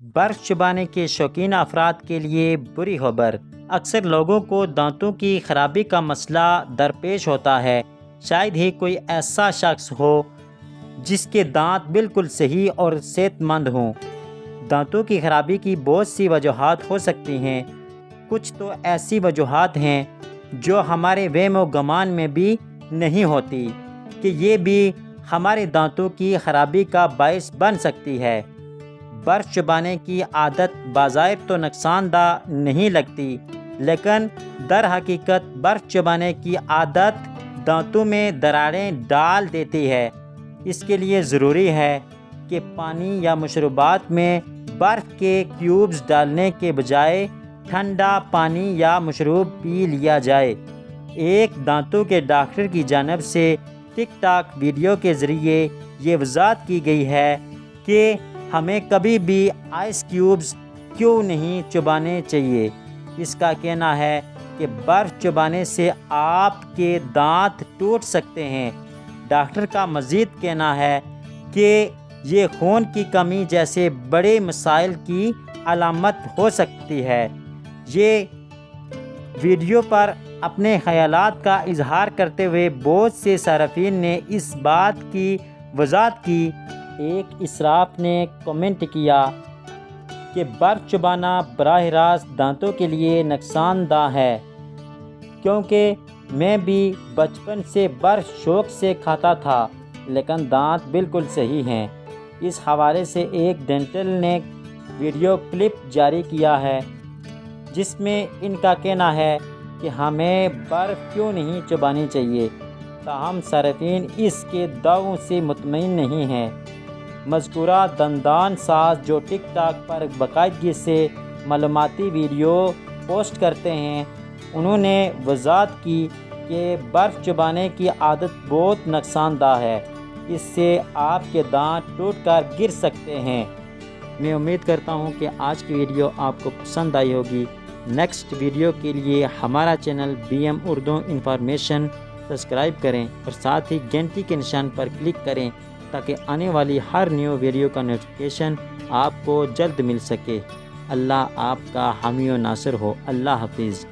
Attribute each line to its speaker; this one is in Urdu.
Speaker 1: برف چبانے کے شوقین افراد کے لیے بری خبر۔ اکثر لوگوں کو دانتوں کی خرابی کا مسئلہ درپیش ہوتا ہے۔ شاید ہی کوئی ایسا شخص ہو جس کے دانت بالکل صحیح اور صحت مند ہوں۔ دانتوں کی خرابی کی بہت سی وجوہات ہو سکتی ہیں۔ کچھ تو ایسی وجوہات ہیں جو ہمارے وہم و گمان میں بھی نہیں ہوتی کہ یہ بھی ہمارے دانتوں کی خرابی کا باعث بن سکتی ہے۔ برف چبانے کی عادت بظاہر تو نقصان دہ نہیں لگتی، لیکن در حقیقت برف چبانے کی عادت دانتوں میں دراڑیں ڈال دیتی ہے۔ اس کے لیے ضروری ہے کہ پانی یا مشروبات میں برف کے کیوبز ڈالنے کے بجائے ٹھنڈا پانی یا مشروب پی لیا جائے۔ ایک دانتوں کے ڈاکٹر کی جانب سے ٹک ٹاک ویڈیو کے ذریعے یہ وضاحت کی گئی ہے کہ ہمیں کبھی بھی آئس کیوبز کیوں نہیں چبانے چاہیے۔ اس کا کہنا ہے کہ برف چبانے سے آپ کے دانت ٹوٹ سکتے ہیں۔ ڈاکٹر کا مزید کہنا ہے کہ یہ خون کی کمی جیسے بڑے مسائل کی علامت ہو سکتی ہے۔ یہ ویڈیو پر اپنے خیالات کا اظہار کرتے ہوئے بہت سے صارفین نے اس بات کی وضاحت کی۔ ایک اسراف نے کمنٹ کیا کہ برف چبانا براہ راست دانتوں کے لیے نقصان دہ ہے، کیونکہ میں بھی بچپن سے برف شوق سے کھاتا تھا لیکن دانت بالکل صحیح ہیں۔ اس حوالے سے ایک ڈینٹل نے ویڈیو کلپ جاری کیا ہے جس میں ان کا کہنا ہے کہ ہمیں برف کیوں نہیں چبانی چاہیے، تاہم صارفین اس کے دعووں سے مطمئن نہیں ہیں۔ مذکورہ دندان ساز جو ٹک ٹاک پر باقاعدگی سے معلوماتی ویڈیو پوسٹ کرتے ہیں، انہوں نے وضاحت کی کہ برف چبانے کی عادت بہت نقصان دہ ہے۔ اس سے آپ کے دانت ٹوٹ کر گر سکتے ہیں۔ میں امید کرتا ہوں کہ آج کی ویڈیو آپ کو پسند آئی ہوگی۔ نیکسٹ ویڈیو کے لیے ہمارا channel BM Urdu information subscribe کریں اور ساتھ ہی گھنٹی کے نشان پر کلک کریں تاکہ آنے والی ہر نیو ویڈیو کا نوٹیفیکیشن آپ کو جلد مل سکے۔ اللہ آپ کا حامی و ناصر ہو۔ اللہ حافظ۔